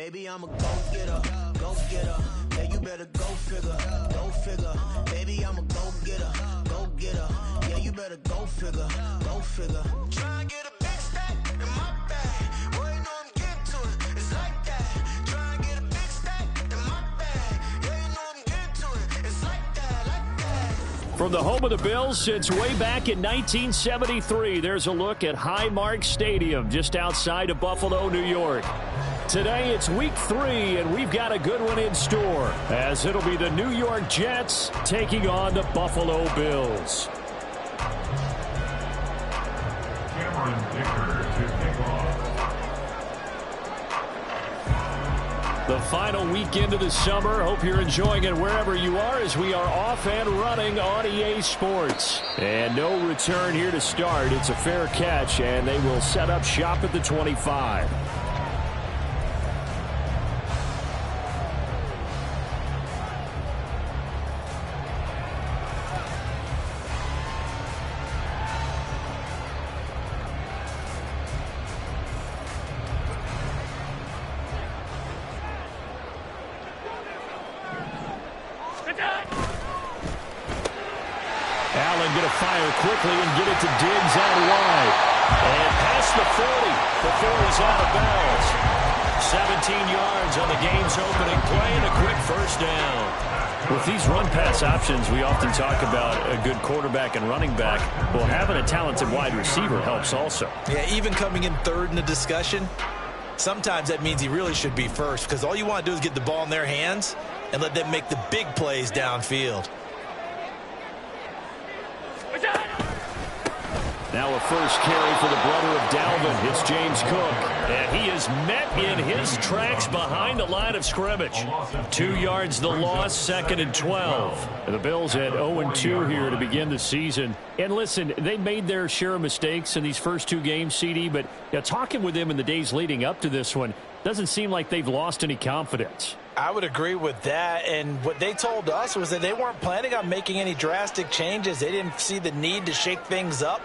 Baby, I'm a go-getter, go-getter. Yeah, you better go figure, go figure. Baby, I'm a go-getter, go-getter. Yeah, you better go figure, go figure. Try and get a big stack in my bag. Boy, you know I'm getting to it. It's like that. Try and get a big stack in my bag. Yeah, you know I'm getting to it. It's like that, like that. From the home of the Bills since way back in 1973, there's a look at Highmark Stadium just outside of Buffalo, New York. Today it's week 3, and we've got a good one in store, as it'll be the New York Jets taking on the Buffalo Bills. The final weekend of the summer. Hope you're enjoying it wherever you are, as we are off and running on EA Sports. And no return here to start. It's a fair catch, and they will set up shop at the 25. Allen going to fire quickly and get it to Diggs out wide. And past the 40 before he's out of bounds. 17 yards on the game's opening play and a quick first down. With these run-pass options, we often talk about a good quarterback and running back. Well, having a talented wide receiver helps also. Yeah, even coming in third in the discussion, sometimes that means he really should be first, because all you want to do is get the ball in their hands and let them make the big plays downfield. Now a first carry for the brother of Dalvin. It's James Cook. And he is met in his tracks behind the line of scrimmage. 2 yards the loss, 2nd and 12. And the Bills at 0-2 here to begin the season. And listen, they made their share of mistakes in these first 2 games, CD, but talking with them in the days leading up to this one, doesn't seem like they've lost any confidence. I would agree with that, and what they told us was that they weren't planning on making any drastic changes. They didn't see the need to shake things up.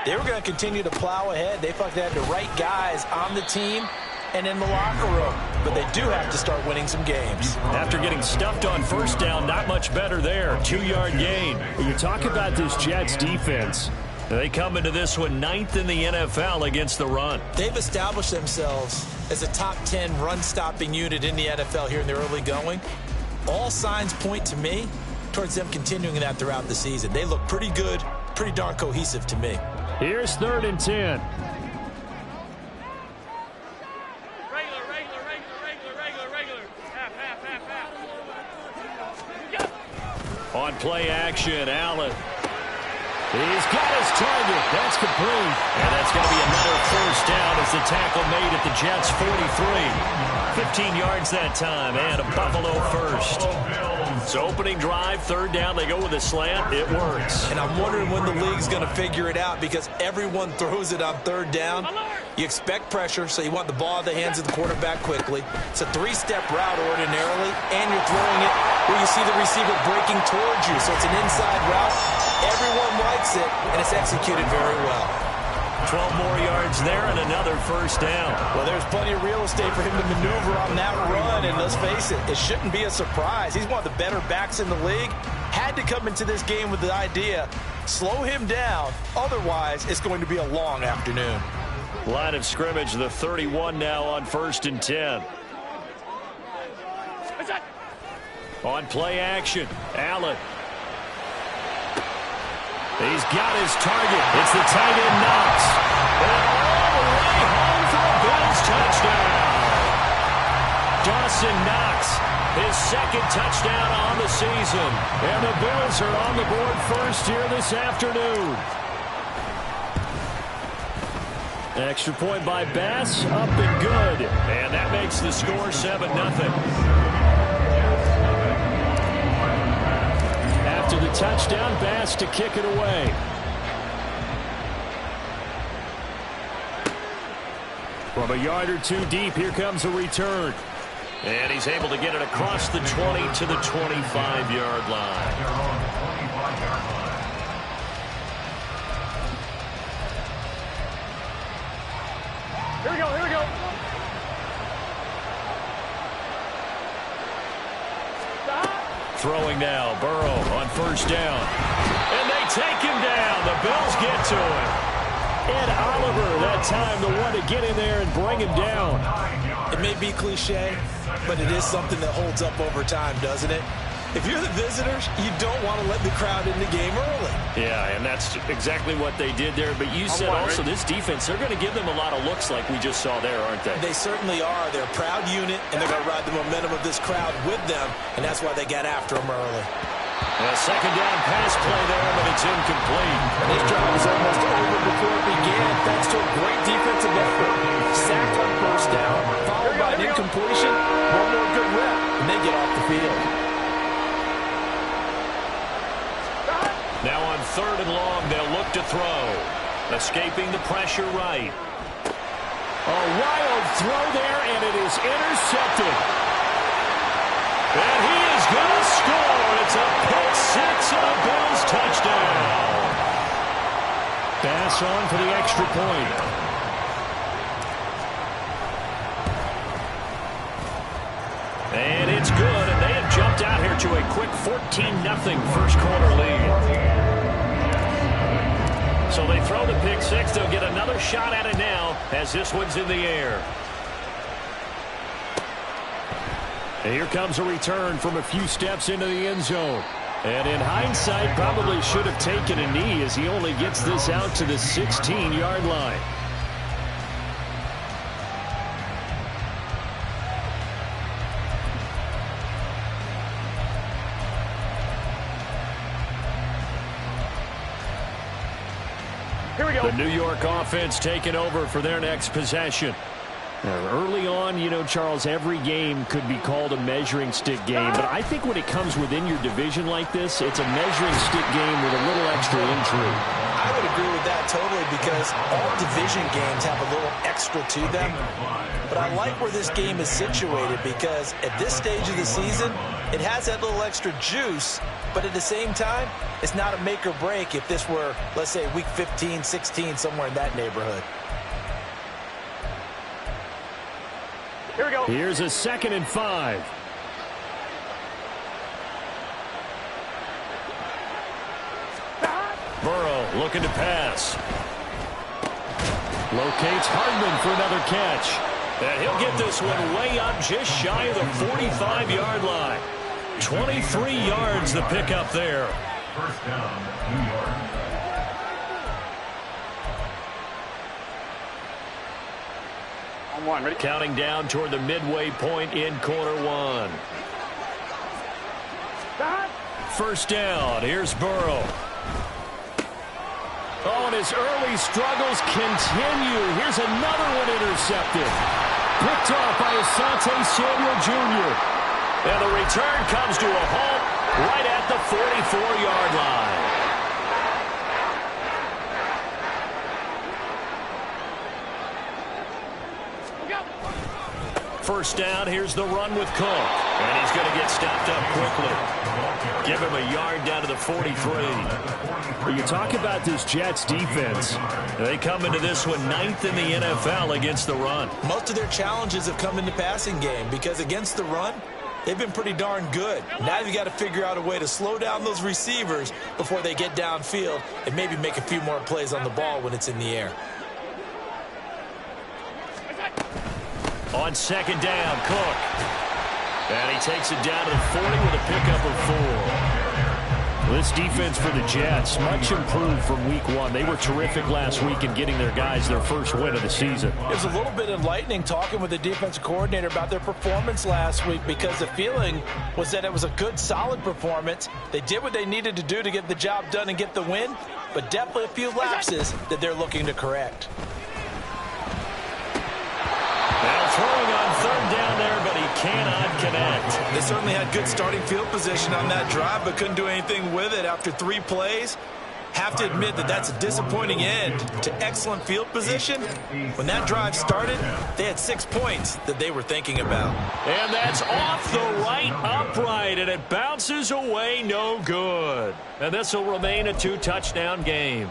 They were going to continue to plow ahead. They felt they had the right guys on the team and in the locker room, but they do have to start winning some games. After getting stuffed on first down, not much better there. 2-yard gain. When you talk about this Jets defense, they come into this one 9th in the NFL against the run. They've established themselves as a top 10 run-stopping unit in the NFL here in the early going. All signs point to me towards them continuing that throughout the season. They look pretty good, pretty darn cohesive to me. Here's 3rd and 10. On play action, Allen. He's got his target. That's complete. And that's going to be another first down as the tackle made at the Jets' 43. 15 yards that time, and a Buffalo first. So opening drive, 3rd down, they go with a slant. It works. And I'm wondering when the league's going to figure it out, because everyone throws it on 3rd down. You expect pressure, so you want the ball in the hands of the quarterback quickly. It's a 3-step route ordinarily, and you're throwing it where you see the receiver breaking towards you. So it's an inside route. Everyone likes it, and it's executed very well. 12 more yards there and another first down. Well, there's plenty of real estate for him to maneuver on that run, and let's face it, it shouldn't be a surprise. He's one of the better backs in the league. Had to come into this game with the idea, slow him down, otherwise it's going to be a long afternoon. Line of scrimmage, the 31 now on 1st and 10. On play action, Allen. He's got his target. It's the tight end Knox. And all the way home for a Bills touchdown. Dawson Knox, his 2nd touchdown on the season. And the Bills are on the board first here this afternoon. Extra point by Bass, up and good. And that makes the score 7-0. After the touchdown, Bass to kick it away. From a yard or 2 deep, here comes a return. And he's able to get it across the 20 to the 25-yard line. Here we go, here we go. Throwing now, Burrow on first down. And they take him down. The Bills get to him. Ed Oliver, that time, the one to get in there and bring him down. It may be cliche, but it is something that holds up over time, doesn't it? If you're the visitors, you don't want to let the crowd in the game early. Yeah, and that's exactly what they did there. But you said also this defense, they're going to give them a lot of looks like we just saw there, aren't they? They certainly are. They're a proud unit, and they're going to ride the momentum of this crowd with them, and that's why they got after them early. A second down pass play there, but it's incomplete. This drive was almost over before it began, thanks to a great defensive effort. Sacked on first down, followed by an incompletion, one more good rep, and they get off the field. Now on third and long, they'll look to throw. Escaping the pressure right. A wild throw there, and it is intercepted. And he is going to score. It's a pick six and a Bills touchdown. Pass on for the extra point. And it's good, and they have jumped out here to a quick 14-0 first quarter lead. So they throw the pick six. They'll get another shot at it now as this one's in the air. And here comes a return from a few steps into the end zone. And in hindsight, probably should have taken a knee as he only gets this out to the 16-yard line. Here we go. The New York offense taking over for their next possession. Now, early on, you know, Charles, every game could be called a measuring stick game. But I think when it comes within your division like this, it's a measuring stick game with a little extra intrigue. I would agree with that totally because all division games have a little extra to them. But I like where this game is situated because at this stage of the season, it has that little extra juice. But at the same time, it's not a make or break if this were, let's say, week 15, 16, somewhere in that neighborhood. Here we go. Here's a 2nd and 5. Burrow looking to pass. Locates Hardman for another catch. And he'll get this one way up just shy of the 45-yard line. 23 yards the pickup there. First down, New York. On one, ready? Counting down toward the midway point in quarter one. First down. Here's Burrow. Oh, and his early struggles continue. Here's another one intercepted. Picked off by Asante Samuel Jr. And the return comes to a halt right at the 44-yard line. First down, here's the run with Cook. And he's going to get stopped up quickly. Give him a yard down to the 43. Well, you talk about this Jets defense. They come into this one 9th in the NFL against the run. Most of their challenges have come in the passing game because against the run, they've been pretty darn good. Now you've got to figure out a way to slow down those receivers before they get downfield and maybe make a few more plays on the ball when it's in the air. On second down, Cook. And he takes it down to the 40 with a pickup of 4. This defense for the Jets, much improved from week 1. They were terrific last week in getting their guys their first win of the season. It was a little bit enlightening talking with the defensive coordinator about their performance last week because the feeling was that it was a good, solid performance. They did what they needed to do to get the job done and get the win, but definitely a few lapses that they're looking to correct. Now throwing on third down there, but he cannot connect. They certainly had good starting field position on that drive, but couldn't do anything with it after 3 plays. Have to admit that that's a disappointing end to excellent field position. When that drive started, they had 6 points that they were thinking about. And that's off the right upright, and it bounces away, no good. And this will remain a 2-touchdown game.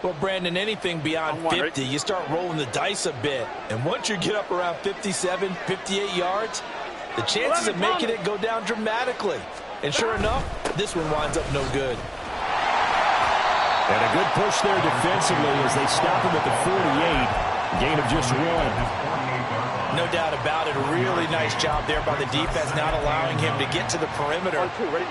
Well, Brandon, anything beyond 50, you start rolling the dice a bit. And once you get up around 57, 58 yards, the chances of making it go down dramatically. And sure enough, this one winds up no good. And a good push there defensively as they stop him at the 48. Gain of just 1. No doubt about it. A really nice job there by the defense, not allowing him to get to the perimeter.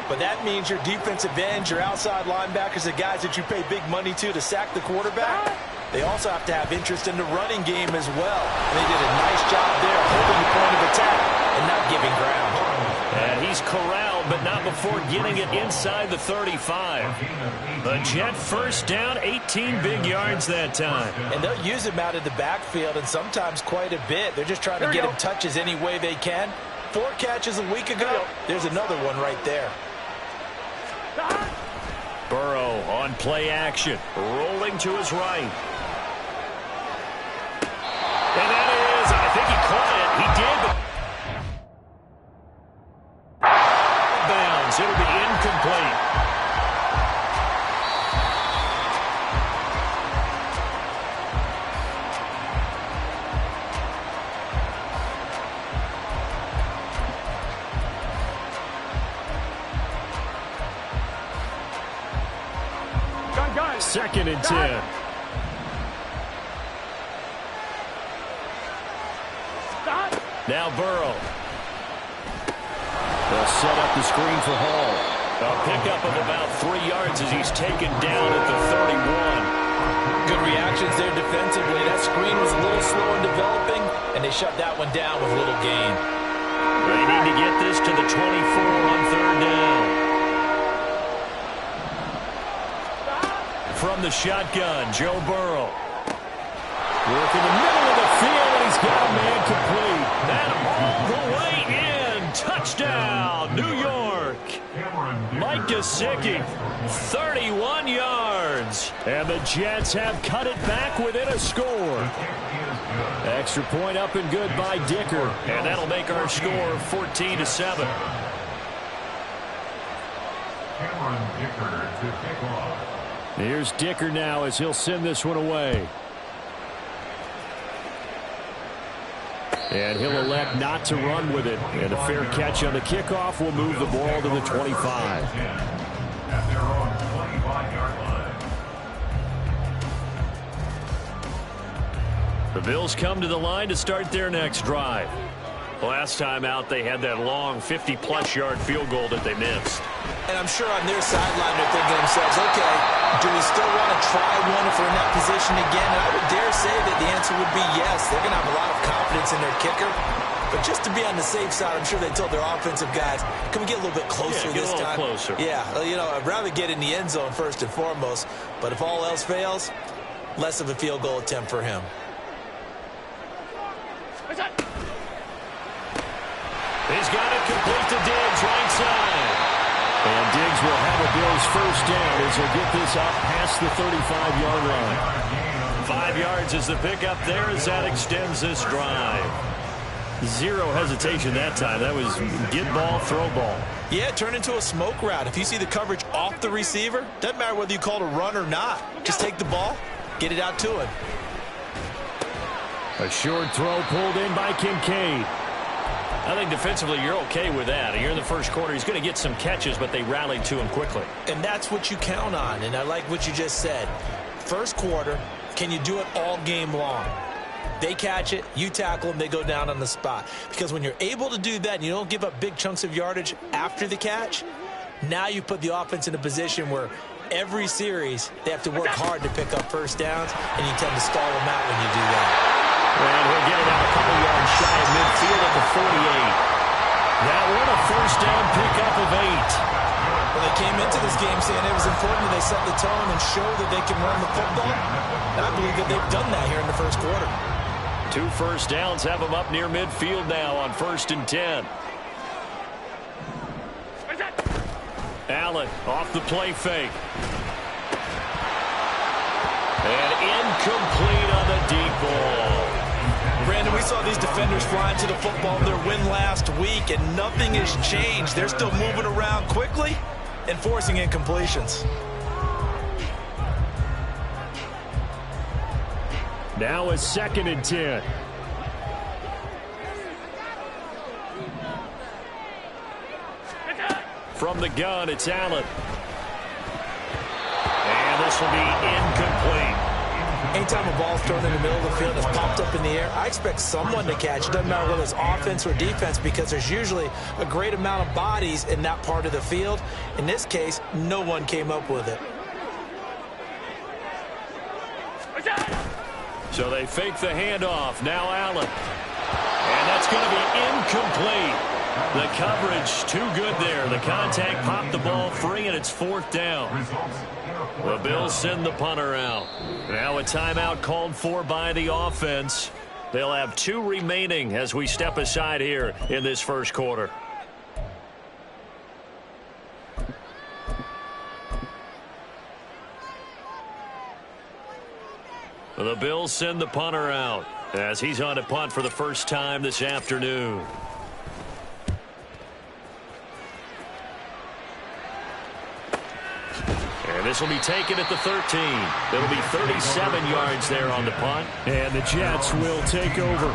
But that means your defensive ends, your outside linebackers, the guys that you pay big money to sack the quarterback, they also have to have interest in the running game as well. And they did a nice job there holding the point of attack and not giving ground. And he's corralled, but not before getting it inside the 35. The Jet first down, 18 big yards that time. And they'll use him out of the backfield, and sometimes quite a bit. They're just trying to get him touches any way they can. 4 catches a week ago. There's another one right there. Burrow on play action, rolling to his right. And that is, I think he caught it. He did, but bounds. It'll be incomplete. Second and 10. Now Burrow. They'll set up the screen for Hall. A pickup of about 3 yards as he's taken down at the 31. Good reactions there defensively. That screen was a little slow in developing, and they shut that one down with little gain. They need to get this to the 24 on 3rd down. From the shotgun, Joe Burrow. Work in the middle of the field, and he's got a man complete. That all the way in. Touchdown, New York. Mike Gesicki, 31 yards. And the Jets have cut it back within a score. Extra point up and good by Dicker. And that'll make our score 14-7. Here's Dicker now as he'll send this one away. And he'll elect not to run with it. And a fair catch on the kickoff will move the ball to the 25. At their own 25-yard line. The Bills come to the line to start their next drive. Last time out, they had that long 50-plus yard field goal that they missed. And I'm sure on their sideline they're thinking to themselves, okay, do we still want to try one if we're in that position again? And I would dare say that the answer would be yes. They're going to have a lot of confidence in their kicker. But just to be on the safe side, I'm sure they told their offensive guys, can we get a little bit closer this time? Closer. Yeah, you know, I'd rather get in the end zone first and foremost. But if all else fails, less of a field goal attempt for him. He's got it complete to Diggs, right side. And Diggs will have a Bills first down as he'll get this up past the 35-yard line. 5 yards is the pickup there as that extends this drive. Zero hesitation that time. That was get ball, throw ball. Yeah, turn into a smoke route. If you see the coverage off the receiver, doesn't matter whether you call it a run or not. Just take the ball, get it out to him. A short throw pulled in by Kincaid. I think defensively you're okay with that. You're in the first quarter. He's going to get some catches, but they rallied to him quickly. And that's what you count on, and I like what you just said. First quarter, can you do it all game long? They catch it, you tackle them, they go down on the spot. Because when you're able to do that and you don't give up big chunks of yardage after the catch, now you put the offense in a position where every series they have to work hard to pick up first downs, and you tend to stall them out when you do that. And he'll get it out a couple yards shy of midfield at the 48. That one a first down pickup of 8. Well, they came into this game saying it was important that they set the tone and show that they can run the football. And I believe that they've done that here in the first quarter. 2 first downs have them up near midfield now on 1st and 10. Allen off the play fake. And incomplete on the deep ball. Brandon, we saw these defenders flying to the football in their win last week, and nothing has changed. They're still moving around quickly and forcing incompletions. Now a 2nd and 10. From the gun, it's Allen. And this will be incomplete. Anytime a ball's thrown in the middle of the field and it's popped up in the air, I expect someone to catch it. Doesn't matter whether it's offense or defense, because there's usually a great amount of bodies in that part of the field. In this case, no one came up with it. So they fake the handoff. Now Allen. And that's going to be incomplete. The coverage too good there. The contact popped the ball free, and it's 4th down. The Bills send the punter out. Now a timeout called for by the offense. They'll have 2 remaining as we step aside here in this first quarter. The Bills send the punter out as he's on to punt for the first time this afternoon. And this will be taken at the 13. It'll be 37 yards there on the punt. And the Jets will take over.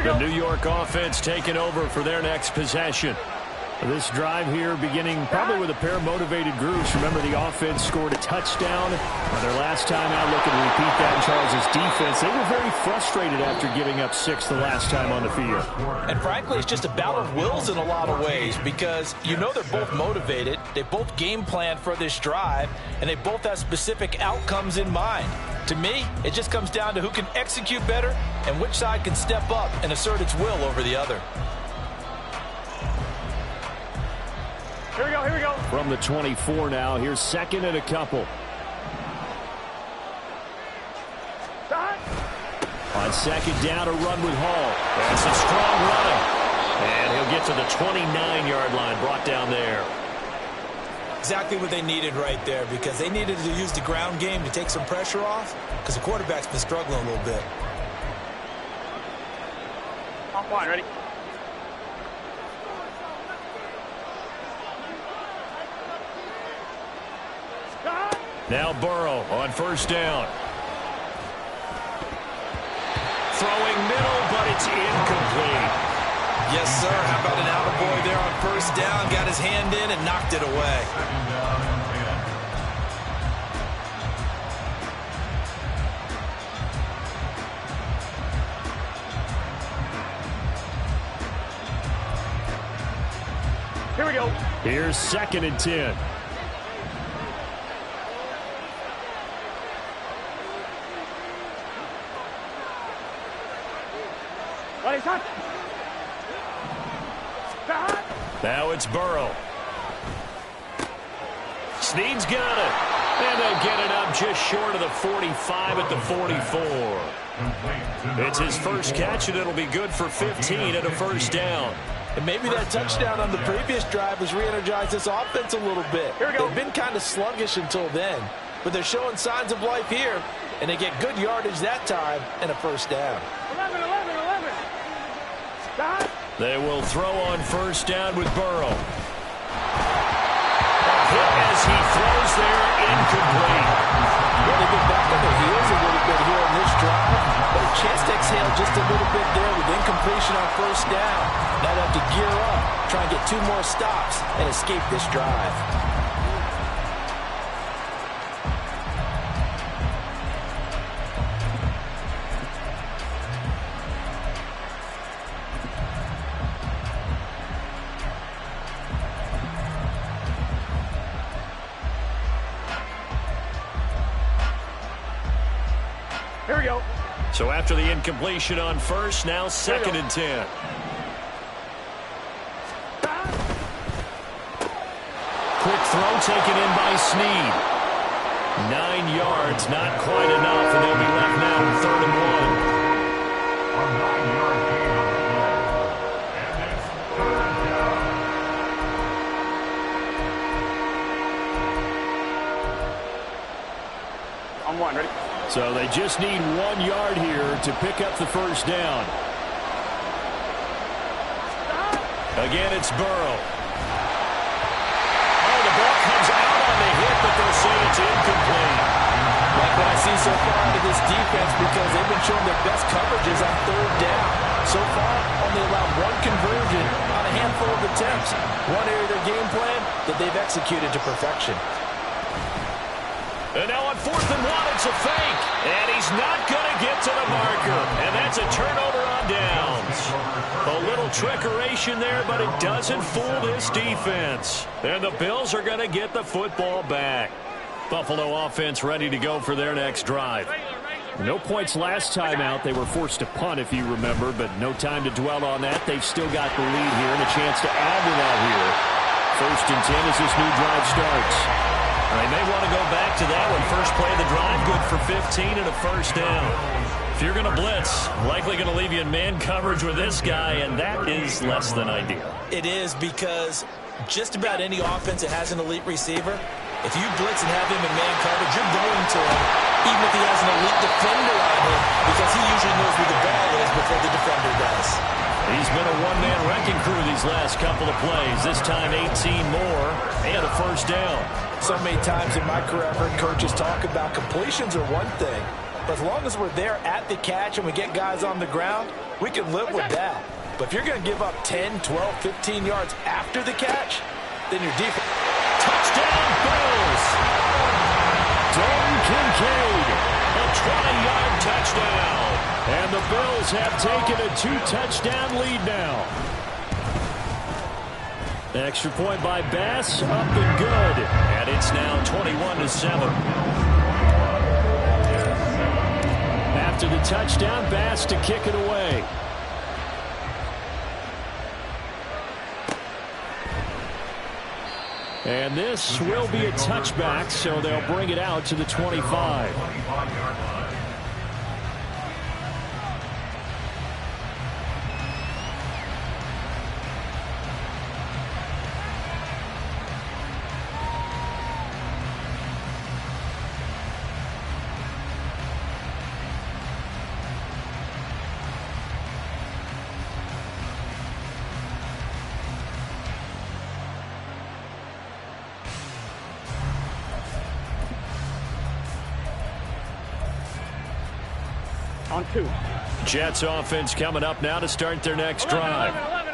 The New York offense taking over for their next possession. This drive here beginning probably with a pair of motivated groups. Remember, the offense scored a touchdown on their last time out. Looking to repeat that in Charles' defense. They were very frustrated after giving up 6 the last time on the field. And frankly, it's just a battle of wills in a lot of ways, because you know they're both motivated. They both game plan for this drive, and they both have specific outcomes in mind. To me, it just comes down to who can execute better and which side can step up and assert its will over the other. Here we go, here we go. From the 24 now, here's 2nd and a couple. On 2nd down, a run with Hall. That's a strong run. And he'll get to the 29-yard line, brought down there. Exactly what they needed right there, because they needed to use the ground game to take some pressure off, because the quarterback's been struggling a little bit. On line, ready? Now Burrow on 1st down. Throwing middle, but it's incomplete. Yes, sir. How about an attaboy there on 1st down? Got his hand in and knocked it away. Here we go. Here's 2nd and 10. Ready, touch. Now it's Burrow. Snead's got it. And they'll get it up just short of the 45 at the 44. It's his first catch, and it'll be good for 15 at a 1st down. And maybe that touchdown on the previous drive has re-energized this offense a little bit. Here we go. They've been kind of sluggish until then, but they're showing signs of life here, and they get good yardage that time and a 1st down. 11. Stop. They will throw on 1st down with Burrow. Hit as he throws there, incomplete. Well, they've been back on their heels a little bit here on this drive, but a chance to exhale just a little bit there with incompletion on 1st down. Now they have to gear up, try and get 2 more stops and escape this drive. Here we go. So after the incompletion on 1st, now 2nd and 10. Quick throw taken in by Snead. 9 yards, not quite enough, and they'll be left now with 3rd and 1. A 9-yard gain on the play. And it's 3rd down. On 1, ready? So they just need 1 yard here to pick up the 1st down. Again, it's Burrow. Oh, the ball comes out on the hit, but they'll say it's incomplete. seen so far out of this defense because they've been showing their best coverages on third down. So far, only allowed one conversion on a handful of attempts. One area of their game plan that they've executed to perfection. And now on 4th and 1, it's a fake. And he's not going to get to the marker. And that's a turnover on downs. A little trickeration there, but it doesn't fool this defense. And the Bills are going to get the football back. Buffalo offense ready to go for their next drive. No points last time out. They were forced to punt, if you remember, but no time to dwell on that. They've still got the lead here and a chance to add to that here. 1st and 10 as this new drive starts. They may want to go back to that one. First play of the drive, good for 15 and a first down. If you're going to blitz, likely going to leave you in man coverage with this guy, and that is less than ideal. It is because just about any offense that has an elite receiver, if you blitz and have him in man coverage, you're going to him, even if he has an elite defender on him, because he usually knows where the ball is before the defender does. He's been a one-man wrecking crew these last couple of plays. This time 18 more and a first down. So many times in my career, I've heard coaches talk about completions are one thing, but as long as we're there at the catch and we get guys on the ground, we can live with that. But if you're going to give up 10, 12, 15 yards after the catch, then your defense... Touchdown, Bills! Dalton Kincaid, a 20-yard touchdown. And the Bills have taken a 2-touchdown lead now. Extra point by Bass, up and good. And it's now 21-7. After the touchdown, Bass to kick it away. And this will be a touchback, so they'll bring it out to the 25. On 2. Jets offense coming up now to start their next drive. 11.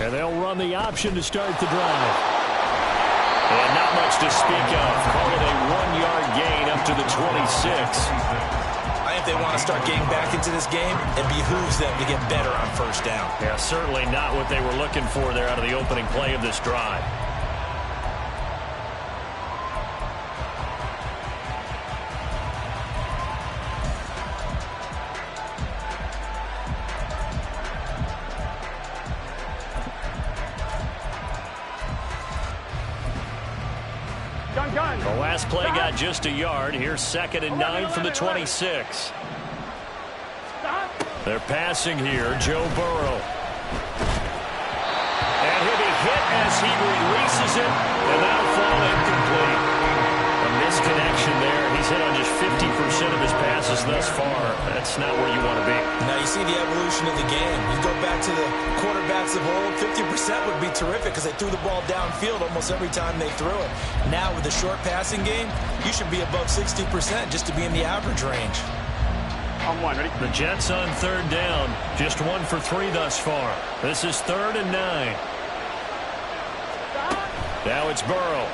And they'll run the option to start the drive. And not much to speak of. Call it a 1-yard gain up to the 26. I think they want to start getting back into this game. It behooves them to get better on first down. Yeah, certainly not what they were looking for there out of the opening play of this drive. The last play got just a yard. Here's 2nd and 9 from the 26. They're passing here. Joe Burrow. And he'll be hit as he releases it, and that'll fall incomplete. A misconnection there. He's hit on just 50% of his passes thus far. That's not where you want to be. Now you see the evolution of the game. You go back to the quarterbacks of old, 50% would be terrific because they threw the ball downfield almost every time they threw it. Now with the short passing game, you should be above 60% just to be in the average range. On 1, ready? The Jets on 3rd down. Just 1 for 3 thus far. This is 3rd and 9. Now it's Burrow.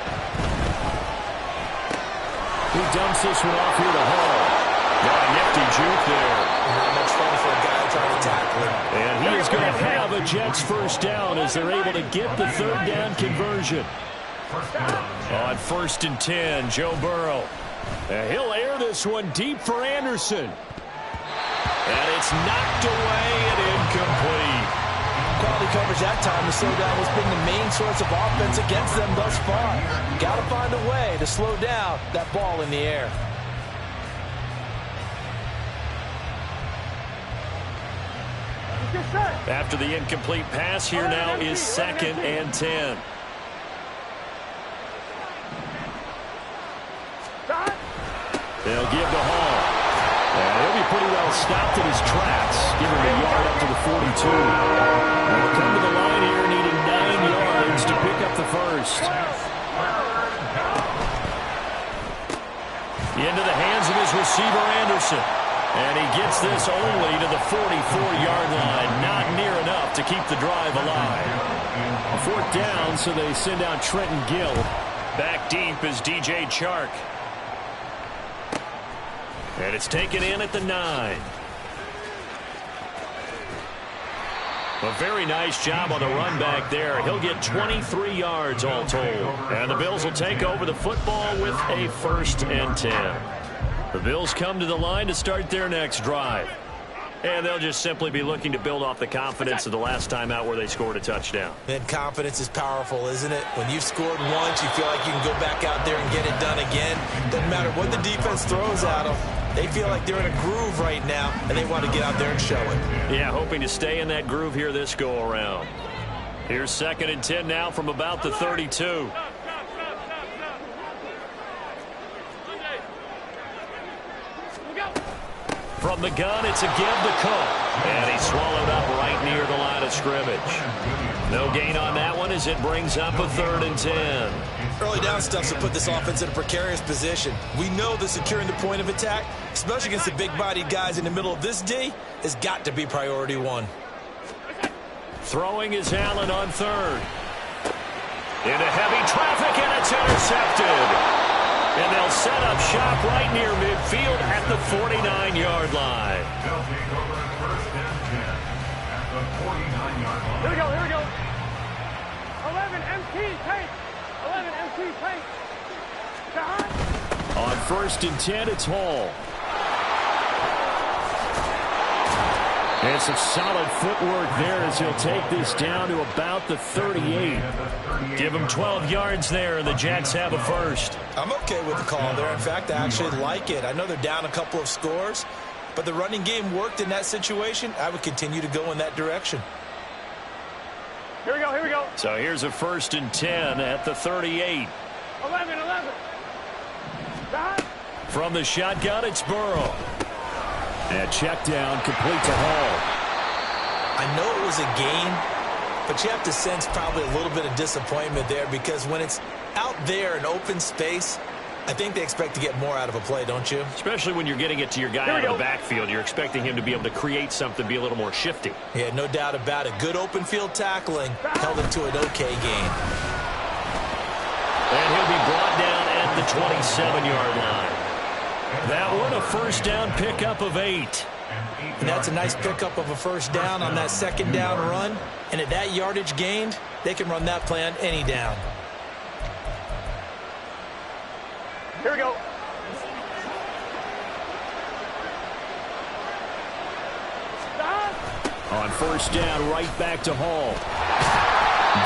He dumps this one off here to Hall. Got a nifty juke there. Not much fun for a guy trying to tackle him. And he is going to have a Jets first down as they're able to get the 3rd down conversion. On 1st and 10, Joe Burrow. And he'll air this one deep for Anderson. And it's knocked away and incomplete. Quality coverage that time. The slowdown has been the main source of offense against them thus far. Got to find a way to slow down that ball in the air. After the incomplete pass, here now is 2nd and 10. They'll give to Hall. And he'll be pretty well stopped in his tracks. Give him a yard up to the 42. They'll come to the line here needing 9 yards to pick up the first. receiver Anderson. And he gets this only to the 44-yard line. Not near enough to keep the drive alive. A fourth down, so they send out Trenton Gill. Back deep is DJ Chark. And it's taken in at the 9. A very nice job on the run back there. He'll get 23 yards all told. And the Bills will take over the football with a 1st and 10. The Bills come to the line to start their next drive. And they'll just simply be looking to build off the confidence of the last time out where they scored a touchdown. And confidence is powerful, isn't it? When you've scored once, you feel like you can go back out there and get it done again. Doesn't matter what the defense throws at them. They feel like they're in a groove right now, and they want to get out there and show it. Yeah, hoping to stay in that groove here this go-around. Here's 2nd and 10 now from about the 32. From the gun, it's a give to Cook. And he's swallowed up right near the line of scrimmage. No gain on that one as it brings up a 3rd and 10. Early down stuff's to put this offense in a precarious position. We know that securing the point of attack, especially against the big-bodied guys in the middle of this D, has got to be priority 1. Throwing is Allen on 3rd. Into heavy traffic, and it's intercepted. And they'll set up shop right near midfield at the 49-yard line. They'll take over 1st and 10 at the 49-yard line. Here we go, here we go. 11 MT paint. 11 MT paint. Shot. On 1st and 10, it's Hall. And some solid footwork there as he'll take this down to about the 38. Give him 12 yards there, and the Jets have a 1st. I'm okay with the call there. In fact, I actually like it. I know they're down a couple of scores, but the running game worked in that situation. I would continue to go in that direction. Here we go, here we go. So here's a 1st and 10 at the 38. 11. Shot. From the shotgun, it's Burrow. And check down, complete to Hall. I know it was a gain, but you have to sense probably a little bit of disappointment there because when it's out there in open space, I think they expect to get more out of a play, don't you? Especially when you're getting it to your guy out of the backfield. You're expecting him to be able to create something, be a little more shifty. Yeah, no doubt about it. Good open field tackling held it to an okay gain. And he'll be brought down at the 27-yard line. That one, a 1st down pickup of 8. And that's a nice pickup of a 1st down on that 2nd down run. And at that yardage gained, they can run that play on any down. Here we go. Shot. On 1st down, right back to Hall.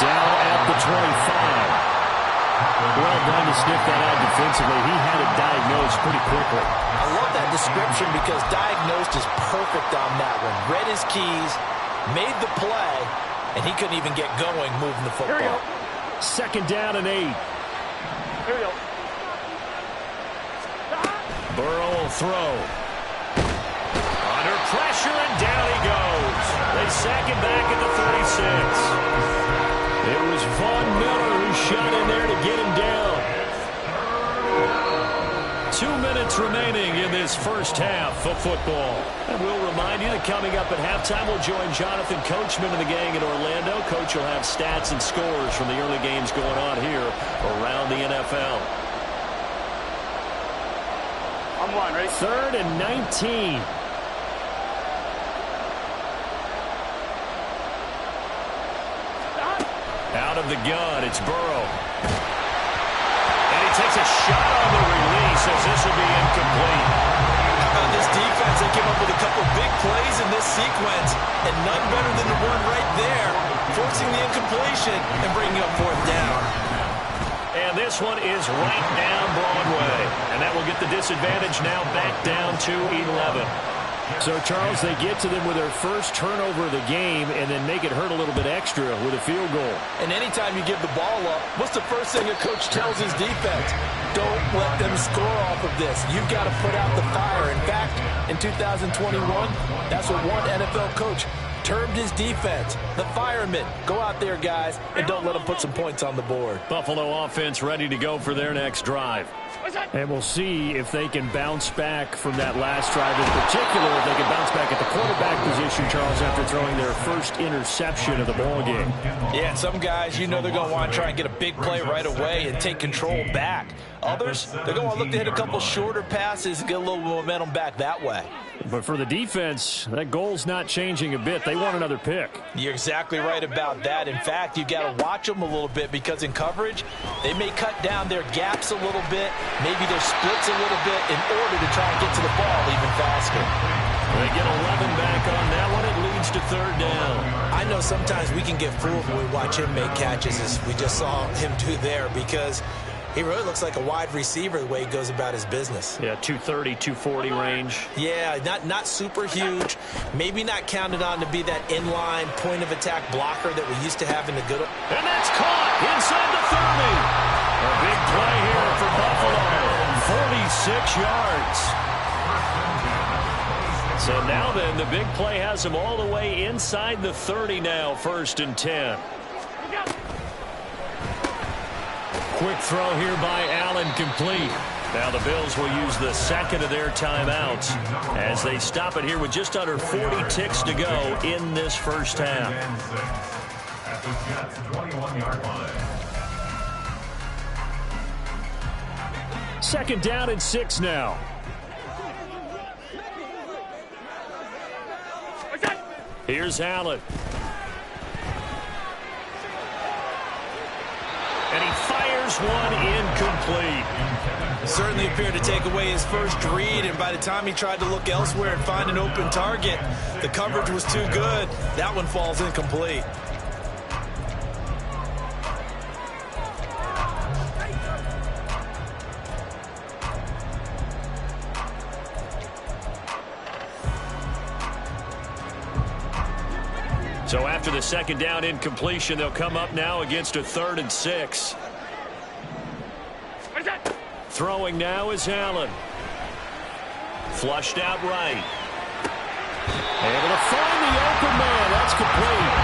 Down at the 25. Well done to sniff that out defensively. He had it diagnosed pretty quickly. I love that description because diagnosed is perfect on that one. Read his keys, made the play, and he couldn't even get going moving the football. Here we go. 2nd down and 8. Here we go. Shot. Burrow will throw. Under pressure, and down he goes. They sack him back at the 36. It was Von Miller who shot in there to get him down. 2 minutes remaining in this 1st half of football. And we'll remind you that coming up at halftime, we'll join Jonathan Coachman and the gang in Orlando. Coach will have stats and scores from the early games going on here around the NFL. I'm 1, ready? 3rd and 19. Out of the gun, it's Burrow. And he takes a shot on the release as this will be incomplete. On this defense, they came up with a couple big plays in this sequence, and none better than the one right there, forcing the incompletion and bringing up 4th down. And this one is right down Broadway. And that will get the disadvantage now back down to 11. So, Charles, they get to them with their 1st turnover of the game and then make it hurt a little bit extra with a field goal. And anytime you give the ball up, what's the first thing a coach tells his defense? Don't let them score off of this. You've got to put out the fire. In fact, in 2021, that's what one NFL coach perturbed his defense. The firemen, go out there, guys, and don't let them put some points on the board. Buffalo offense ready to go for their next drive. And we'll see if they can bounce back from that last drive, in particular if they can bounce back at the quarterback position, Charles, after throwing their first interception of the ballgame. Yeah, and some guys, you know they're going to want to try and get a big play right away and take control back. Others, they're going to look to hit a couple shorter passes and get a little momentum back that way. But for the defense, that goal's not changing a bit. They want another pick. You're exactly right about that. In fact, you got to watch them a little bit because in coverage, they may cut down their gaps a little bit, maybe their splits a little bit in order to try and get to the ball even faster. They get 11 back on that one. It leads to third down. I know sometimes we can get fooled when we watch him make catches, as we just saw him do there, because he really looks like a wide receiver the way he goes about his business. Yeah, 230, 240 range. Yeah, not super huge. Maybe not counted on to be that inline point-of-attack blocker that we used to have in the good. And that's caught inside the 30. A big play here for Buffalo. 46 yards. So now then, the big play has them all the way inside the 30 now, 1st and 10. Quick throw here by Allen, complete. Now the Bills will use the second of their timeouts as they stop it here with just under 40 ticks to go in this first half. At the Jets' 21-yard line. 2nd down and 6 now. Here's Allen. And he fires one incomplete. Certainly appeared to take away his first read, and by the time he tried to look elsewhere and find an open target, the coverage was too good. That one falls incomplete. So after the 2nd down incompletion, they'll come up now against a 3rd and 6. Throwing now is Allen. Flushed out right. Able to find the open man. That's complete.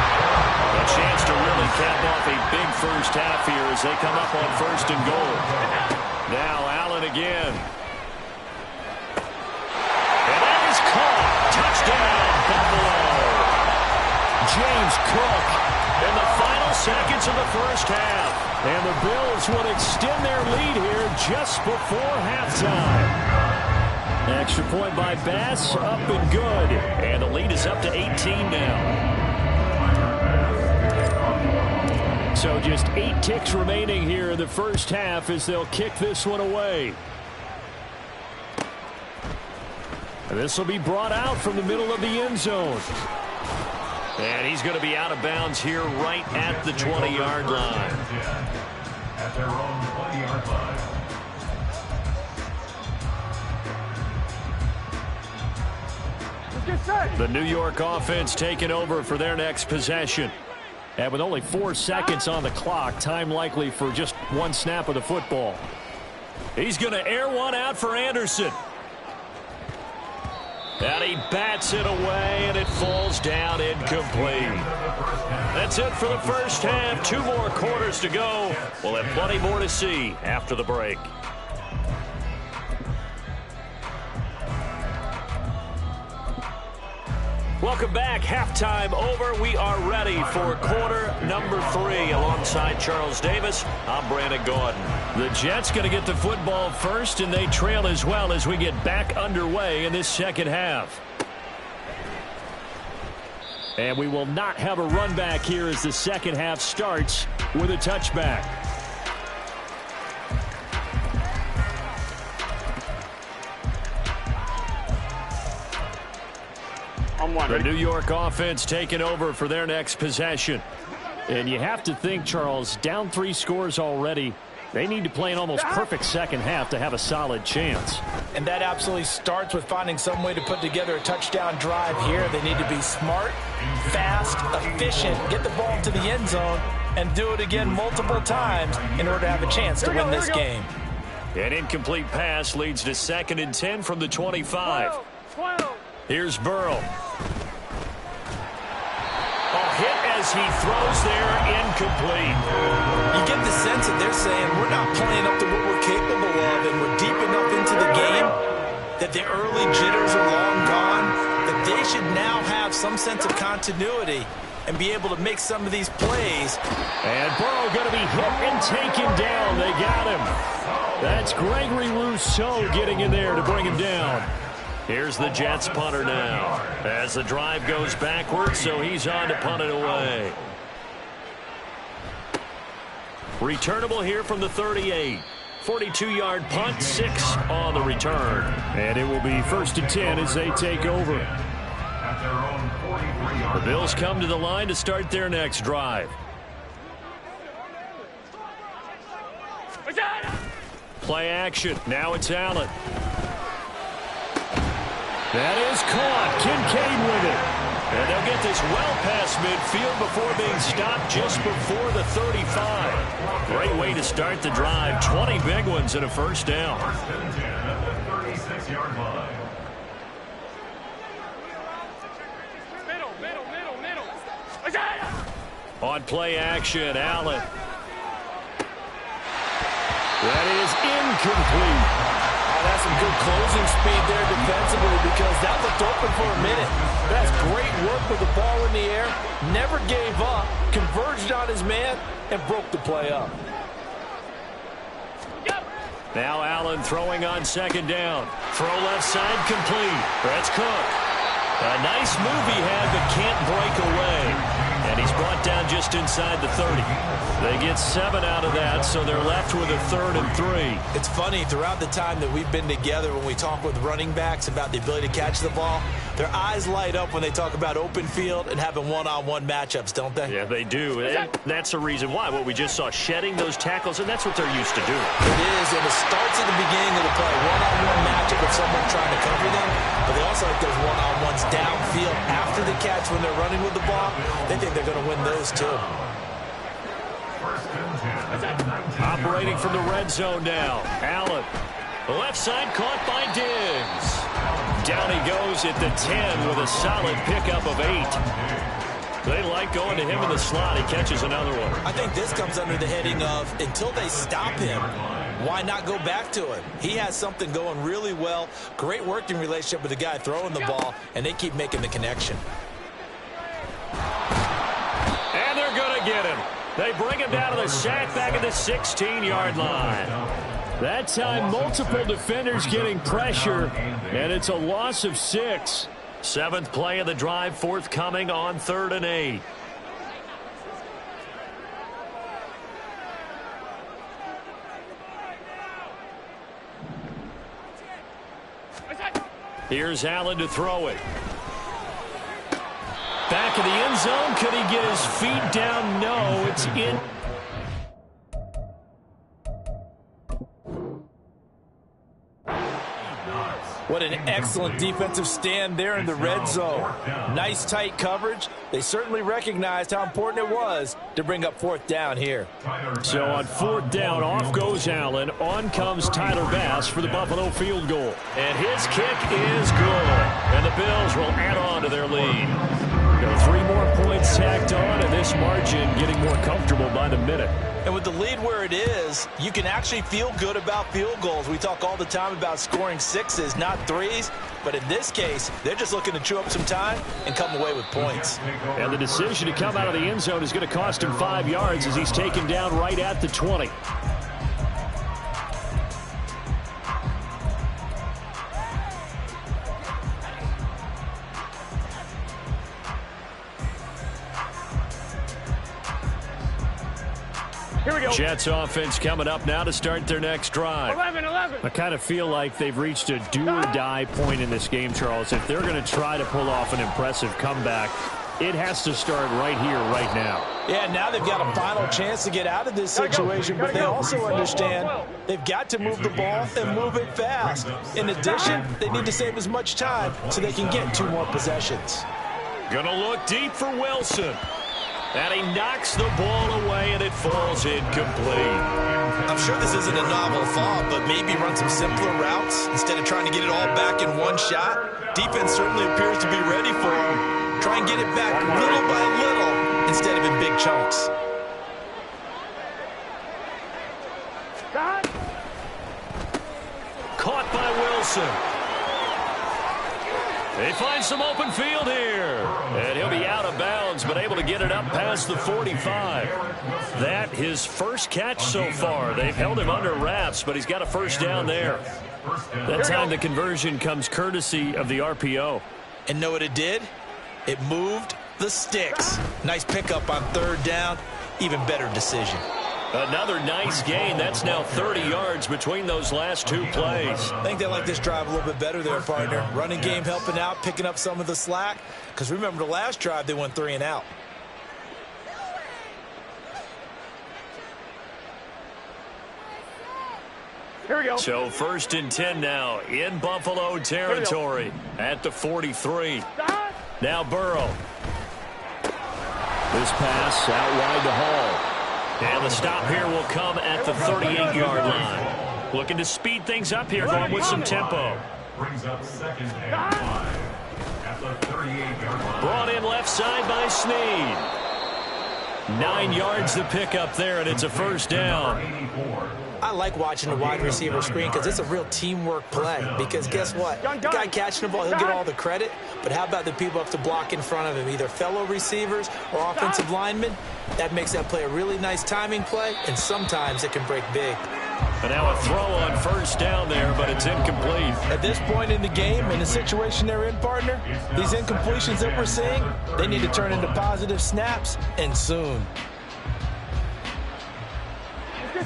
A chance to really cap off a big first half here as they come up on 1st and goal. Now Allen again. And that is caught. Touchdown, Buffalo. James Cook in the final seconds of the first half. And the Bills would extend their lead here just before halftime. Extra point by Bass, up and good. And the lead is up to 18 now. So just 8 ticks remaining here in the first half as they'll kick this one away. And this will be brought out from the middle of the end zone. And he's going to be out of bounds here right at the 20-yard line. At their own 20-yard line. The New York offense taking over for their next possession. And with only 4 seconds on the clock, time likely for just one snap of the football. He's going to air one out for Anderson. And he bats it away, and it falls down incomplete. That's it for the first half. 2 more quarters to go. We'll have plenty more to see after the break. Welcome back. Halftime over. We are ready for quarter number 3. Alongside Charles Davis, I'm Brandon Gordon. The Jets going to get the football first, and they trail as well as we get back underway in this second half. And we will not have a run back here as the second half starts with a touchback. The New York offense taking over for their next possession. And you have to think, Charles, down 3 scores already. They need to play an almost perfect second half to have a solid chance. And that absolutely starts with finding some way to put together a touchdown drive here. They need to be smart, fast, efficient, get the ball to the end zone, and do it again multiple times in order to have a chance to win this game. An incomplete pass leads to 2nd and 10 from the 25. Here's Burrow. as he throws there, incomplete. You get the sense that they're saying we're not playing up to what we're capable of, and we're deep enough into the game that the early jitters are long gone, that they should now have some sense of continuity and be able to make some of these plays. And Burrow going to be hit and taken down. They got him. That's Gregory Rousseau getting in there to bring him down. Here's the Jets punter now as the drive goes backwards, so he's on to punt it away. Returnable here from the 38. 42-yard punt, 6 on the return. And it will be 1st and 10 as they take over. The Bills come to the line to start their next drive. Play action. Now it's Allen. That is caught. Kincaid with it. And they'll get this well past midfield before being stopped just before the 35. Great way to start the drive. 20 big ones and a first down. 1st and 10 at the 36-yard line. On play action, Allen. That is incomplete. That's some good closing speed there defensively, because that looked open for a minute. That's great work with the ball in the air. Never gave up, converged on his man, and broke the play up. Now Allen throwing on 2nd down. Throw left side complete. That's Cook. A nice move he had, but can't break away. And he's brought down just inside the 30. They get 7 out of that, so they're left with a 3rd and 3. It's funny, throughout the time that we've been together, when we talk with running backs about the ability to catch the ball, their eyes light up when they talk about open field and having one-on-one matchups, don't they? Yeah, they do. And that's the reason why. What we just saw, shedding those tackles, and that's what they're used to doing. It is, and it starts at the beginning of the play. One-on-one matchup with someone trying to cover them, but they also like those one-on-ones downfield after the catch when they're running with the ball. They think they're going to win those too. Operating from the red zone now. Allen. The left side caught by Diggs. Down he goes at the 10 with a solid pickup of 8. They like going to him in the slot. He catches another one. I think this comes under the heading of, until they stop him, why not go back to him? He has something going really well. Great working relationship with the guy throwing the ball, and they keep making the connection. And they're going to get him. They bring him down to the sack back at the 16-yard line. That time, multiple defenders getting pressure, and it's a loss of 6. 7th play of the drive forthcoming on 3rd and 8. Here's Allen to throw it. Back in the end zone. Could he get his feet down? No, it's in. What an excellent defensive stand there in the red zone. Nice tight coverage. They certainly recognized how important it was to bring up 4th down here. So on 4th down, off goes Allen. On comes Tyler Bass for the Buffalo field goal. And his kick is good. And the Bills will add on to their lead. 3 more points tacked on, and this margin getting more comfortable by the minute. And with the lead where it is, you can actually feel good about field goals. We talk all the time about scoring 6s, not 3s. But in this case, they're just looking to chew up some time and come away with points. And the decision to come out of the end zone is going to cost him 5 yards as he's taken down right at the 20. Here we go. Jets offense coming up now to start their next drive. 11. I kind of feel like they've reached a do-or-die point in this game, Charles. If they're going to try to pull off an impressive comeback, it has to start right here, right now. Yeah, now they've got a final chance to get out of this situation, but they also understand they've got to move the ball and move it fast. In addition, they need to save as much time so they can get 2 more possessions. Gonna look deep for Wilson. And he knocks the ball away, and it falls incomplete. I'm sure this isn't a novel thought, but maybe run some simpler routes instead of trying to get it all back in one shot. Defense certainly appears to be ready for him. Try and get it back little by little instead of in big chunks. Caught by Wilson. They find some open field here. And he'll be out of bounds, but able to get it up past the 45. That his first catch so far. They've held him under wraps, but he's got a first down there. That time the conversion comes courtesy of the RPO. And know what it did? It moved the sticks. Nice pickup on third down. Even better decision. Another nice gain. That's now 30 yards between those last two plays. I think they like this drive a little bit better there, partner. Running game helping out, picking up some of the slack. Because remember, the last drive, they went 3 and out. Here we go. So 1st and 10 now in Buffalo territory at the 43. Now Burrow. This pass out wide to Hall. And the stop here will come at the 38-yard line. Looking to speed things up here, going with some tempo. Brings up 2nd and 5 at the 38-yard line. Brought in left side by Snead. 9 yards to pick up there, and it's a first down. I like watching the wide receiver screen because it's a real teamwork play. Because guess what? The guy catching the ball, he'll get all the credit. But how about the people up to block in front of him, either fellow receivers or offensive linemen? That makes that play a really nice timing play, and sometimes it can break big. And now a throw on first down there, but it's incomplete. At this point in the game, in the situation they're in, partner, these incompletions that we're seeing, they need to turn into positive snaps, and soon.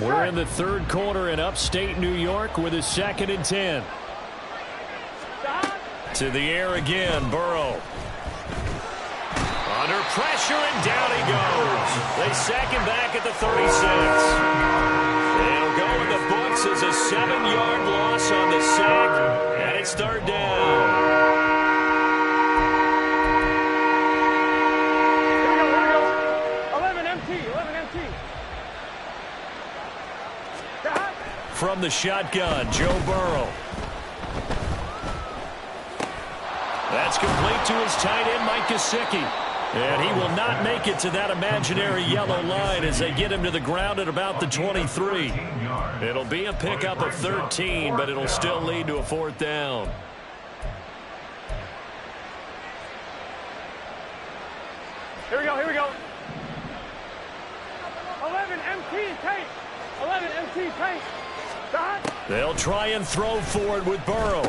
We're in the third quarter in upstate New York with a 2nd and 10. To the air again, Burrow. Under pressure, and down he goes. They sack him back at the 36. It'll go in the books as a 7-yard loss on the sack, and it's third down. Here we go. 11 empty. From the shotgun, Joe Burrow. That's complete to his tight end, Mike Gesicki. And he will not make it to that imaginary yellow line as they get him to the ground at about the 23. It'll be a pickup of 13, but it'll still lead to a 4th down. Here we go. 11 MT tape. 11 MT tape. They'll try and throw for it with Burrow.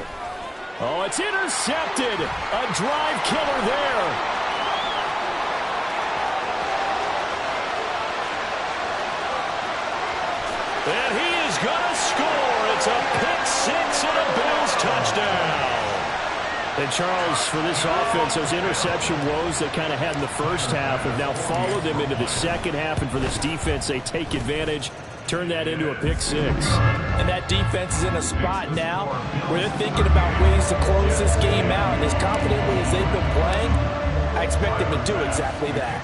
Oh, it's intercepted. A drive killer there. And he is going to score. It's a pick-6 and a Bills touchdown. And, Charles, for this offense, those interception woes they kind of had in the first half have now followed them into the second half. And for this defense, they take advantage, turn that into a pick-6. And that defense is in a spot now where they're thinking about ways to close this game out. And as confidently as they've been playing, I expect them to do exactly that.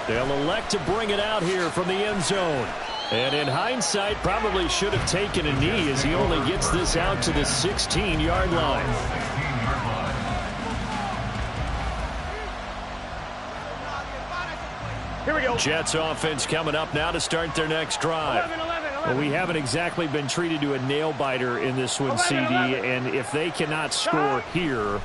They'll elect to bring it out here from the end zone. And in hindsight, probably should have taken a knee as he only gets this out to the 16-yard line. Here we go. Jets offense coming up now to start their next drive. 11. Well, we haven't exactly been treated to a nail-biter in this one, CD, and if they cannot score here,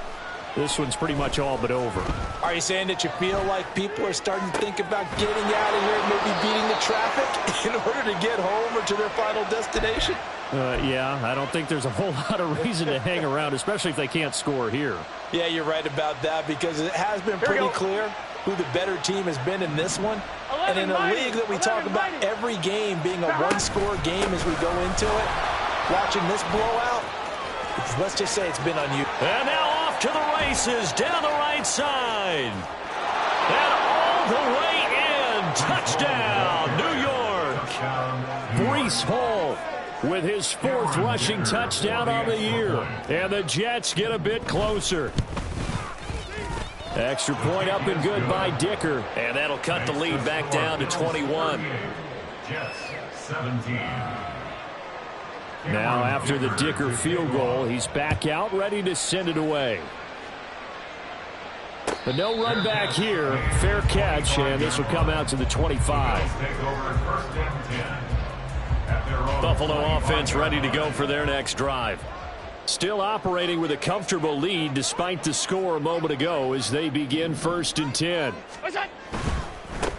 this one's pretty much all but over. Are you saying that you feel like people are starting to think about getting out of here and maybe beating the traffic in order to get home or to their final destination? Yeah, I don't think there's a whole lot of reason to hang around, especially if they can't score here. Yeah, you're right about that because it has been pretty clear who the better team has been in this one. And in a league that we talk about every game being a one-score game as we go into it, watching this blowout, let's just say it's been unusual. And now off to the races down the right side. And all the way in. Touchdown, New York. Breece Hall with his 4th rushing touchdown on the year. And the Jets get a bit closer. Extra point up and good by Dicker. And that'll cut the lead back down to 21. Jets 17. Now after the Dicker field goal, he's back out ready to send it away. But no run back here. Fair catch, and this will come out to the 25. Buffalo offense ready to go for their next drive. Still operating with a comfortable lead despite the score a moment ago as they begin 1st and 10.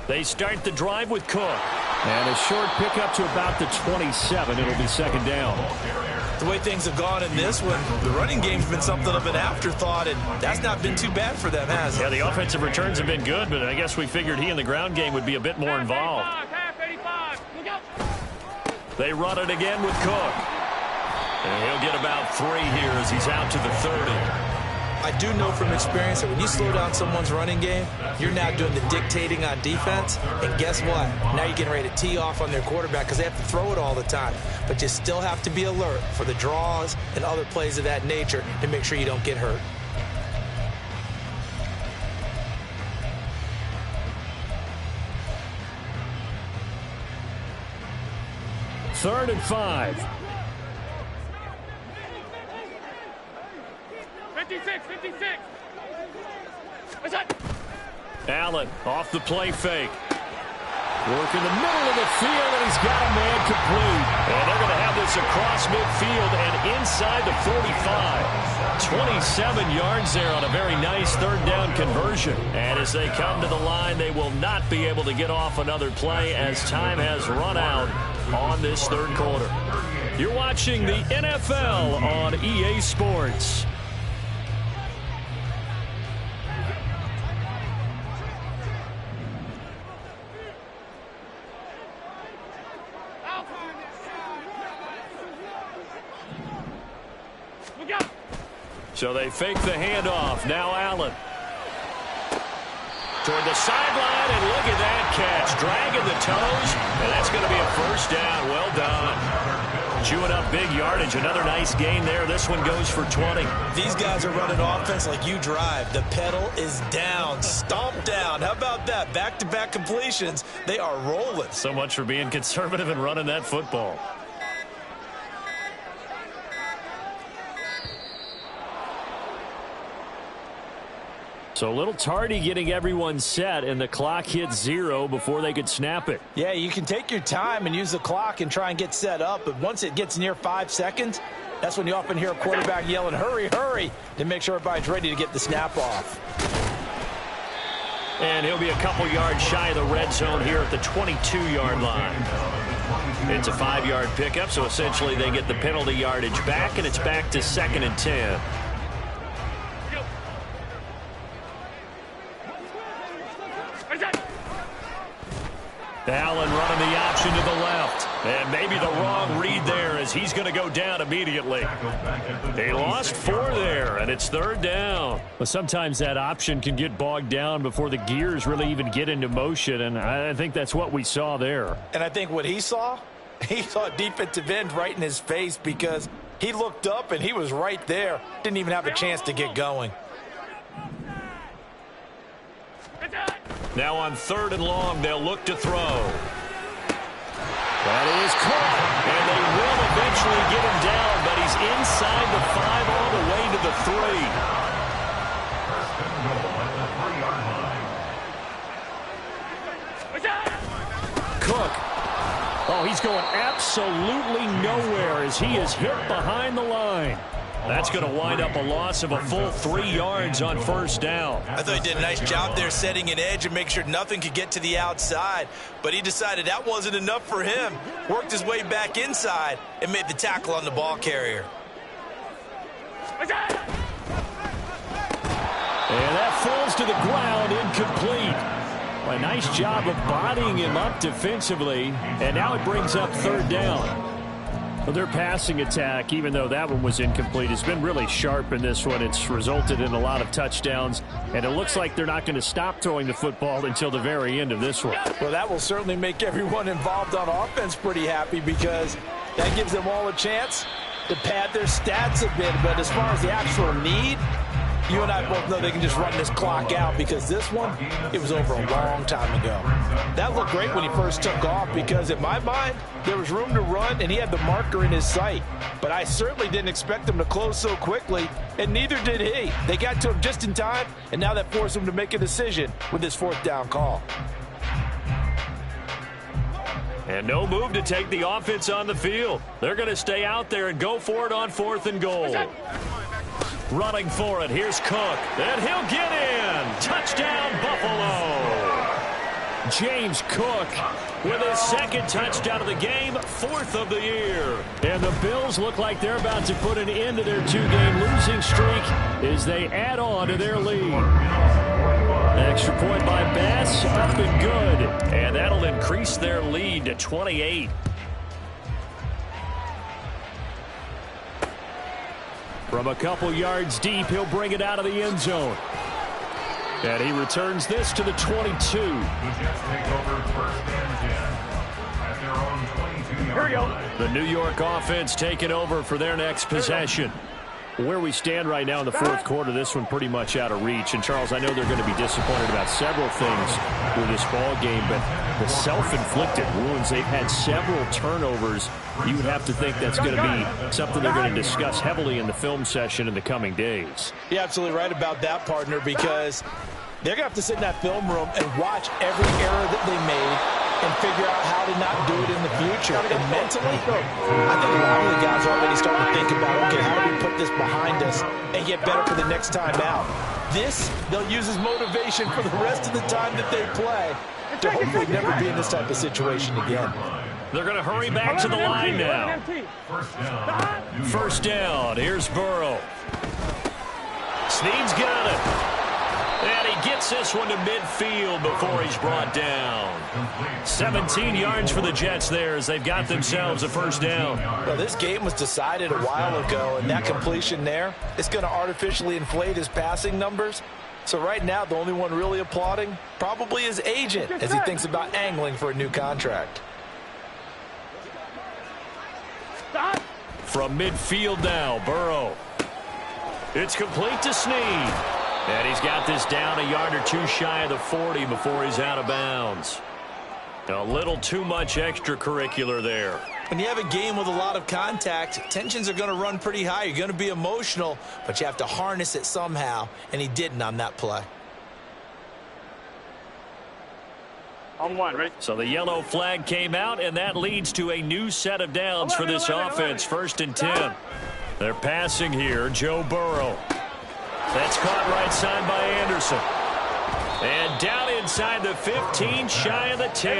They start the drive with Cook. And a short pickup to about the 27. It'll be 2nd down. The way things have gone in this one, the running game's been something of an afterthought, and that's not been too bad for them, has it? Yeah, the offensive returns have been good, but I guess we figured he in the ground game would be a bit more involved. They run it again with Cook. And he'll get about 3 here as he's out to the 30. I do know from experience that when you slow down someone's running game, you're now doing the dictating on defense. And guess what? Now you're getting ready to tee off on their quarterback because they have to throw it all the time. But you still have to be alert for the draws and other plays of that nature to make sure you don't get hurt. Third and 5. 56. Allen off the play fake. Work in the middle of the field, and he's got a man complete. And they're going to have this across midfield and inside the 45. 27 yards there on a very nice 3rd down conversion. And as they come to the line, they will not be able to get off another play as time has run out on this 3rd quarter. You're watching the NFL on EA Sports. So they fake the handoff. Now Allen. Toward the sideline, and look at that catch. Dragging the toes, and that's going to be a 1st down. Well done. Chewing up big yardage. Another nice gain there. This one goes for 20. These guys are running offense like you drive. The pedal is down. Stomp down. How about that? Back-to-back completions. They are rolling. So much for being conservative and running that football. So a little tardy getting everyone set, and the clock hit 0 before they could snap it. Yeah, you can take your time and use the clock and try and get set up, but once it gets near 5 seconds, that's when you often hear a quarterback yelling, hurry, hurry, to make sure everybody's ready to get the snap off. And he'll be a couple yards shy of the red zone here at the 22-yard line. It's a 5-yard pickup, so essentially they get the penalty yardage back, and it's back to 2nd and 10. Allen running the option to the left. And maybe the wrong read there as he's going to go down immediately. They lost 4 there, and it's 3rd down. Well, sometimes that option can get bogged down before the gears really even get into motion, and I think that's what we saw there. And I think what he saw a defensive end right in his face because he looked up and he was right there. Didn't even have a chance to get going. Now on 3rd and long, they'll look to throw. That is caught, and they will eventually get him down, but he's inside the 5 all the way to the 3. Cook. Oh, he's going absolutely nowhere as he is hit behind the line. That's going to wind up a loss of a full 3 yards on 1st down. I thought he did a nice job there setting an edge and make sure nothing could get to the outside. But he decided that wasn't enough for him. Worked his way back inside and made the tackle on the ball carrier. And that falls to the ground, incomplete. A nice job of bodying him up defensively. And now it brings up 3rd down. Well, their passing attack, even though that one was incomplete, has been really sharp in this one. It's resulted in a lot of touchdowns, and it looks like they're not going to stop throwing the football until the very end of this one. Well, that will certainly make everyone involved on offense pretty happy because that gives them all a chance to pad their stats a bit. But as far as the actual need, You and I both know they can just run this clock out because this one, it was over a long time ago. That looked great when he first took off because in my mind, there was room to run and he had the marker in his sight. But I certainly didn't expect him to close so quickly, and neither did he. They got to him just in time, and now that forced him to make a decision with this fourth down call. And no move to take the offense on the field. They're going to stay out there and go for it on 4th and goal. Running for it, here's Cook, and he'll get in. Touchdown, Buffalo. James Cook with his second touchdown of the game, 4th of the year. And the Bills look like they're about to put an end to their 2-game losing streak as they add on to their lead. Extra point by Bass, up and good. And that'll increase their lead to 28. From a couple yards deep, he'll bring it out of the end zone. And he returns this to the 22. The Jets take over 1st and 10 at their own 22-yard line. The New York offense taking over for their next possession. Where we stand right now in the 4th quarter, this one pretty much out of reach. And, Charles, I know they're going to be disappointed about several things with this ball game, but the self-inflicted wounds, they've had several turnovers. You would have to think that's going to be something they're going to discuss heavily in the film session in the coming days. You're absolutely right about that, partner, because they're going to have to sit in that film room and watch every error that they made and figure out how to not do it in the future. And mentally, I think a lot of the guys are already starting to think about, okay, how do we put this behind us and get better for the next time out? This, they'll use as motivation for the rest of the time that they play to hopefully never be in this type of situation again. They're going to hurry back to the line now. First down. Here's Burrow. Snead's got it. And he gets this one to midfield before he's brought down. 17 yards for the Jets there as they've got themselves a first down. Well, this game was decided a while ago, and that completion there is going to artificially inflate his passing numbers. So right now, the only one really applauding probably his agent as he thinks about angling for a new contract. From midfield now, Burrow. It's complete to Snead. And he's got this down a yard or two shy of the 40 before he's out of bounds. A little too much extracurricular there. When you have a game with a lot of contact, tensions are going to run pretty high. You're going to be emotional, but you have to harness it somehow, and he didn't on that play. On one, ready? So the yellow flag came out, and that leads to a new set of downs for this offense. 1st and 10. They're passing here. Joe Burrow. That's caught right side by Anderson. And down inside the 15, shy of the 10.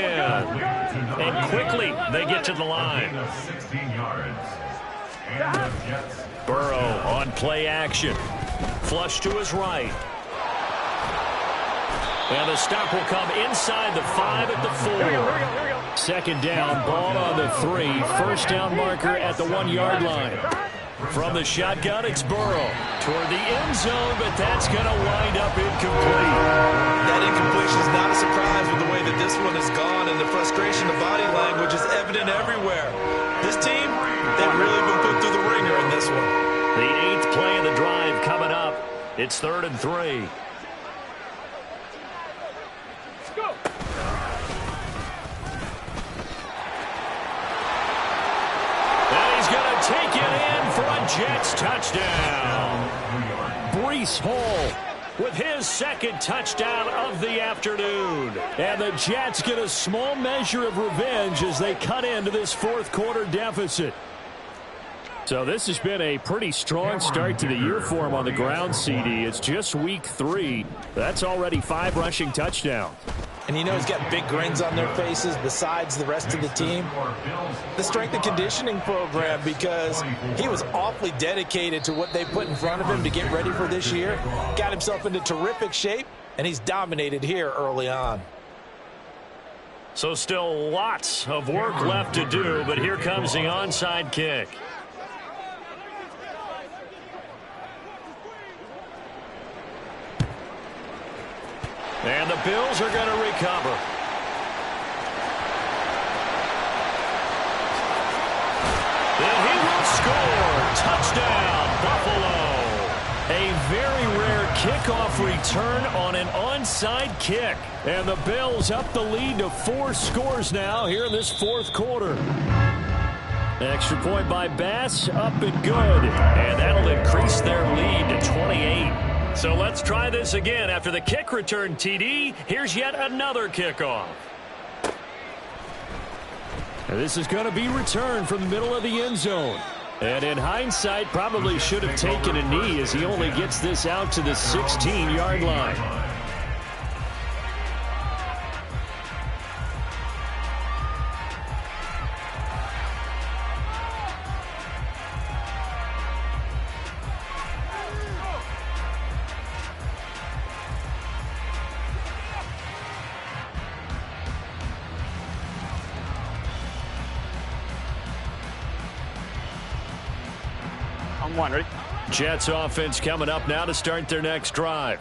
And quickly, they get to the line. 16 yards. And the Jets. Burrow on play action. Flush to his right. And the stop will come inside the 5 at the 4. Second down, ball on the 3. First down marker at the 1-yard line. From the shotgun, it's Burrow toward the end zone, but that's going to wind up incomplete. That incompletion is not a surprise with the way that this one has gone, and the frustration of body language is evident everywhere. This team, they've really been put through the ringer in this one. The 8th play of the drive coming up. It's 3rd and 3. Take it in for a Jets touchdown. Breece Hall with his second touchdown of the afternoon. And the Jets get a small measure of revenge as they cut into this 4th quarter deficit. So this has been a pretty strong start to the year for him on the ground, CD. It's just week 3. That's already 5 rushing touchdowns. And you know he's got big grins on their faces besides the rest of the team. The strength and conditioning program, because he was awfully dedicated to what they put in front of him to get ready for this year. Got himself into terrific shape, and he's dominated here early on. So still lots of work left to do, but here comes the onside kick. And the Bills are going to recover. And he will score. Touchdown, Buffalo. A very rare return on an onside kick. And the Bills up the lead to 4 scores now here in this fourth quarter. Extra point by Bass, up and good. And that'll increase their lead to 28. So let's try this again. After the kick return TD, here's yet another kickoff. And this is going to be returned from the middle of the end zone. And in hindsight, probably should have taken a knee as he only gets this out to the 16-yard line. Ready? Jets offense coming up now to start their next drive.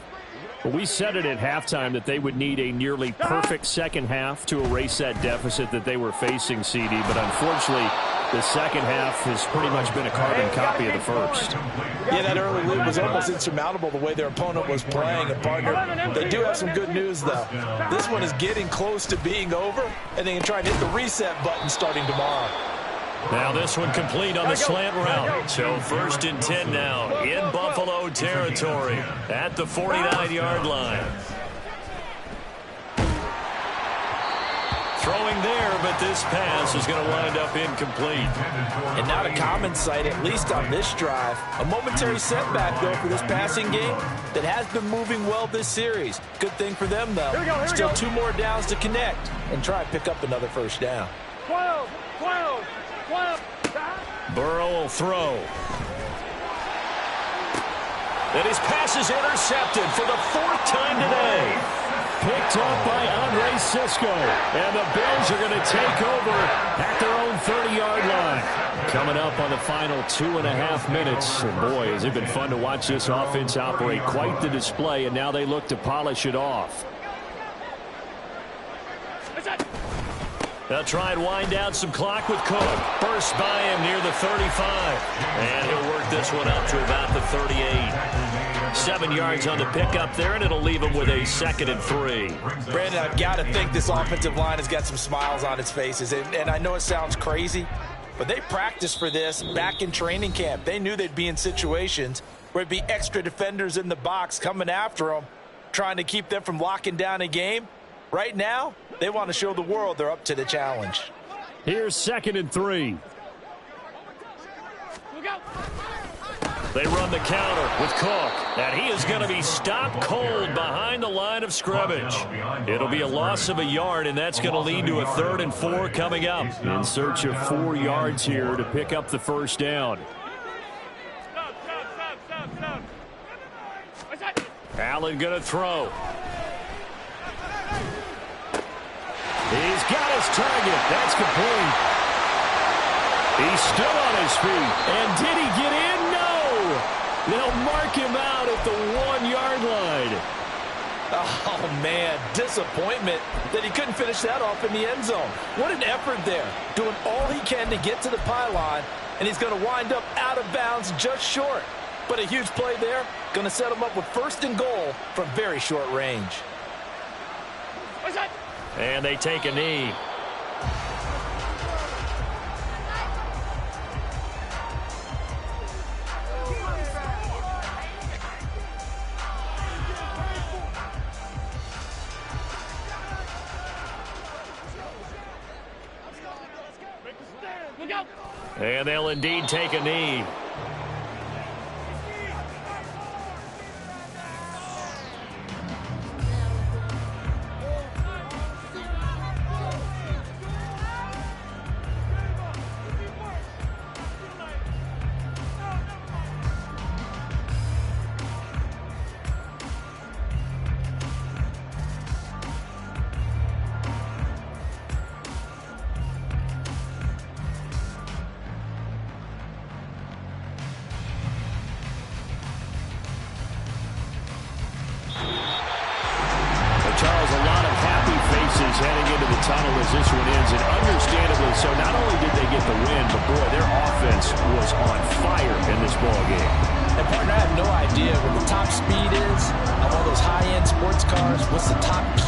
We said it at halftime that they would need a nearly perfect second half to erase that deficit that they were facing, CD. But unfortunately, the second half has pretty much been a carbon copy of the first. Yeah, that early lead was almost insurmountable the way their opponent was playing. And, partner, they do have some good news, though. This one is getting close to being over, and they can try and hit the reset button starting tomorrow. Now this one complete on the slant route. So 1st and 10 now in Buffalo territory at the 49-yard line. Throwing there, but this pass is going to wind up incomplete. And not a common sight, at least on this drive. A momentary setback, though, for this passing game that has been moving well this series. Good thing for them, though. Still 2 more downs to connect and try and pick up another first down. 12. Burrow will throw. And his pass is intercepted for the 4th time today. Picked up by Andre Sisco. And the Bills are going to take over at their own 30-yard line. Coming up on the final 2.5 minutes. And boy, has it been fun to watch this offense operate. Quite the display, and now they look to polish it off. They'll try and wind down some clock with Cook. Burst by him near the 35. And he'll work this one up to about the 38. 7 yards on the pickup there, and it'll leave him with a 2nd and 3. Brandon, I've got to think this offensive line has got some smiles on its faces. And I know it sounds crazy, but they practiced for this back in training camp. They knew they'd be in situations where it'd be extra defenders in the box coming after them, trying to keep them from locking down a game. Right now, they want to show the world they're up to the challenge. Here's 2nd and 3. They run the counter with Cook, and he is going to be stopped cold behind the line of scrimmage. It'll be a loss of a yard, and that's going to lead to a 3rd and 4 coming up. In search of 4 yards here to pick up the first down. Allen going to throw. He's got his target. That's complete. He's still on his feet. And did he get in? No. They'll mark him out at the 1-yard line. Oh, man, disappointment that he couldn't finish that off in the end zone. What an effort there, doing all he can to get to the pylon, and he's going to wind up out of bounds just short. But a huge play there, going to set him up with 1st and goal from very short range. And they take a knee. And they'll indeed take a knee. Heading into the tunnel as this one ends, and understandably so. Not only did they get the win, but boy, their offense was on fire in this ball game. And partner, I have no idea what the top speed is on one of those high-end sports cars. What's the top gear?